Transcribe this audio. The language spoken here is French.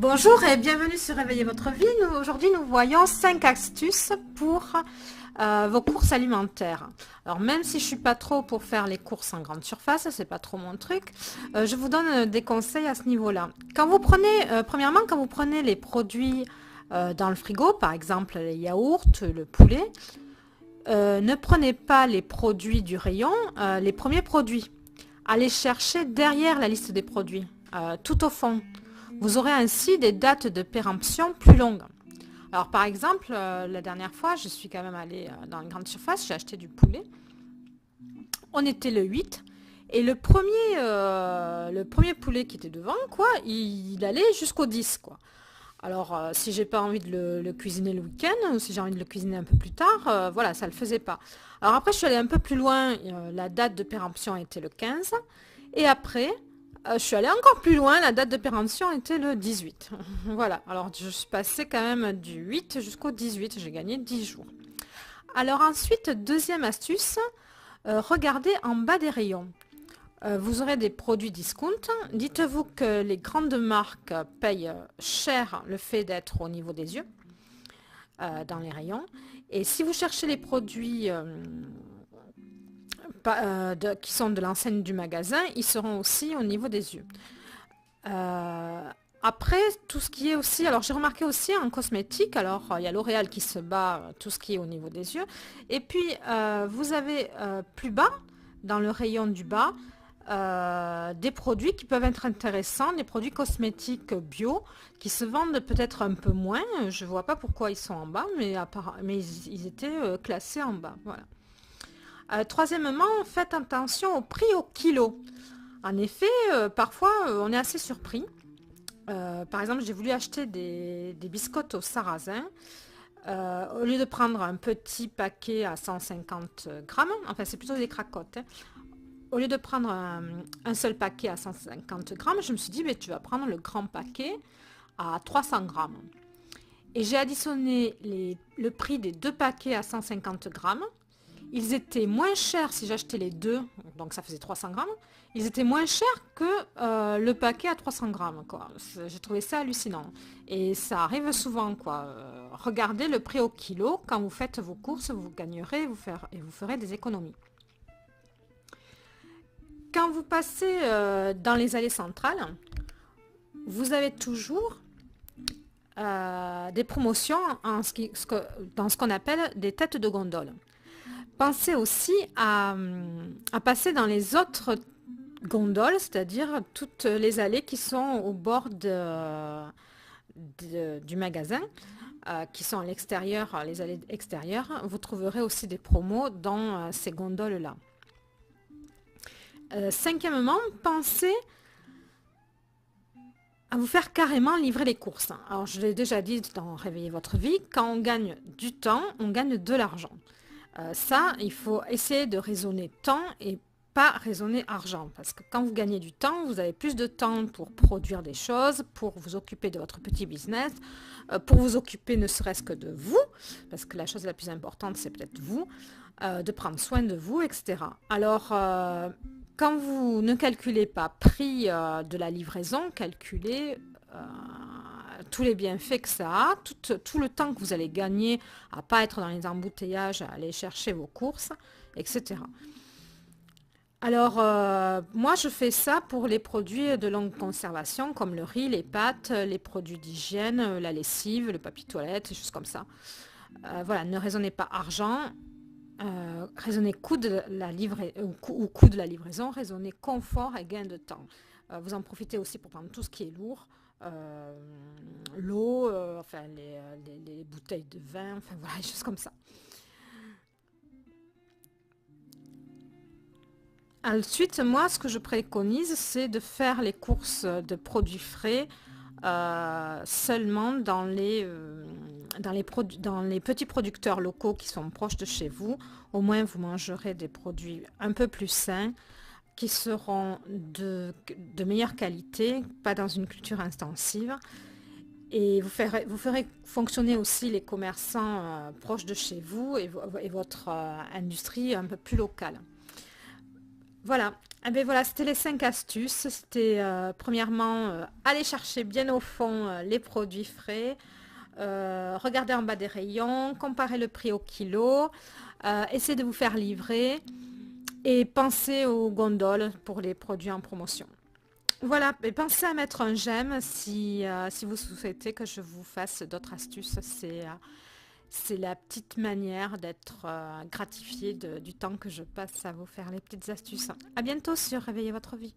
Bonjour et bienvenue sur Réveiller votre vie. Aujourd'hui, nous voyons 5 astuces pour vos courses alimentaires. Alors, même si je suis pas trop pour faire les courses en grande surface, c'est pas trop mon truc, je vous donne des conseils à ce niveau-là. Quand vous prenez, premièrement, quand vous prenez les produits dans le frigo, par exemple les yaourts, le poulet, ne prenez pas les produits du rayon, les premiers produits. Allez chercher derrière la liste des produits, tout au fond. Vous aurez ainsi des dates de péremption plus longues. Alors par exemple, la dernière fois, je suis quand même allée dans une grande surface, j'ai acheté du poulet. On était le 8 et le premier poulet qui était devant, quoi, il allait jusqu'au 10, quoi. Alors si j'ai pas envie de le cuisiner le week-end ou si j'ai envie de le cuisiner un peu plus tard, voilà, ça le faisait pas. Alors après, je suis allée un peu plus loin, la date de péremption était le 15 et après, je suis allée encore plus loin, la date de péremption était le 18. Voilà, alors je suis passée quand même du 8 jusqu'au 18, j'ai gagné 10 jours. Alors ensuite, deuxième astuce, regardez en bas des rayons. Vous aurez des produits discount. Dites-vous que les grandes marques payent cher le fait d'être au niveau des yeux, dans les rayons. Et si vous cherchez les produits qui sont de l'enseigne du magasin, ils seront aussi au niveau des yeux. Après, tout ce qui est aussi, alors j'ai remarqué aussi en cosmétique, alors il y a L'Oréal qui se bat tout ce qui est au niveau des yeux. Et puis, vous avez plus bas, dans le rayon du bas, des produits qui peuvent être intéressants, des produits cosmétiques bio, qui se vendent peut-être un peu moins. Je ne vois pas pourquoi ils sont en bas, mais ils étaient classés en bas. Voilà. Troisièmement, faites attention au prix au kilo. En effet, parfois, on est assez surpris. Par exemple, j'ai voulu acheter des biscottes au sarrasin. Au lieu de prendre un petit paquet à 150 grammes, enfin c'est plutôt des cracottes, hein. Au lieu de prendre un seul paquet à 150 grammes, je me suis dit, mais tu vas prendre le grand paquet à 300 grammes. Et j'ai additionné le prix des deux paquets à 150 grammes. Ils étaient moins chers si j'achetais les deux, donc ça faisait 300 grammes. Ils étaient moins chers que le paquet à 300 grammes, quoi. J'ai trouvé ça hallucinant. Et ça arrive souvent, quoi. Regardez le prix au kilo. Quand vous faites vos courses, vous gagnerez et vous ferez des économies. Quand vous passez dans les allées centrales, vous avez toujours des promotions dans ce qu'on appelle des têtes de gondole. Pensez aussi à passer dans les autres gondoles, c'est-à-dire toutes les allées qui sont au bord du magasin, qui sont à l'extérieur, les allées extérieures. Vous trouverez aussi des promos dans ces gondoles-là. Cinquièmement, pensez à vous faire carrément livrer les courses. Alors, je l'ai déjà dit dans Réveiller votre vie, quand on gagne du temps, on gagne de l'argent. Ça, il faut essayer de raisonner temps et pas raisonner argent. Parce que quand vous gagnez du temps, vous avez plus de temps pour produire des choses, pour vous occuper de votre petit business, pour vous occuper ne serait-ce que de vous, parce que la chose la plus importante, c'est peut-être vous, de prendre soin de vous, etc. Alors, quand vous ne calculez pas prix de la livraison, calculez tous les bienfaits que ça a, tout le temps que vous allez gagner à ne pas être dans les embouteillages, à aller chercher vos courses, etc. Alors, moi, je fais ça pour les produits de longue conservation, comme le riz, les pâtes, les produits d'hygiène, la lessive, le papier toilette, des choses comme ça. Voilà, ne raisonnez pas argent, raisonnez coût de coût de la livraison, raisonnez confort et gain de temps. Vous en profitez aussi pour prendre tout ce qui est lourd, l'eau, enfin les bouteilles de vin, enfin voilà, des choses comme ça. Ensuite, moi, ce que je préconise, c'est de faire les courses de produits frais seulement dans les petits producteurs locaux qui sont proches de chez vous. Au moins, vous mangerez des produits un peu plus sains, qui seront de meilleure qualité, pas dans une culture intensive. Et vous ferez fonctionner aussi les commerçants proches de chez vous et votre industrie un peu plus locale. Voilà, Ah ben voilà, c'était les 5 astuces. C'était premièrement aller chercher bien au fond les produits frais, regarder en bas des rayons, comparer le prix au kilo, essayer de vous faire livrer et penser aux gondoles pour les produits en promotion. Voilà, et pensez à mettre un j'aime si vous souhaitez que je vous fasse d'autres astuces. C'est la petite manière d'être gratifié du temps que je passe à vous faire les petites astuces. À bientôt sur Réveillez votre vie.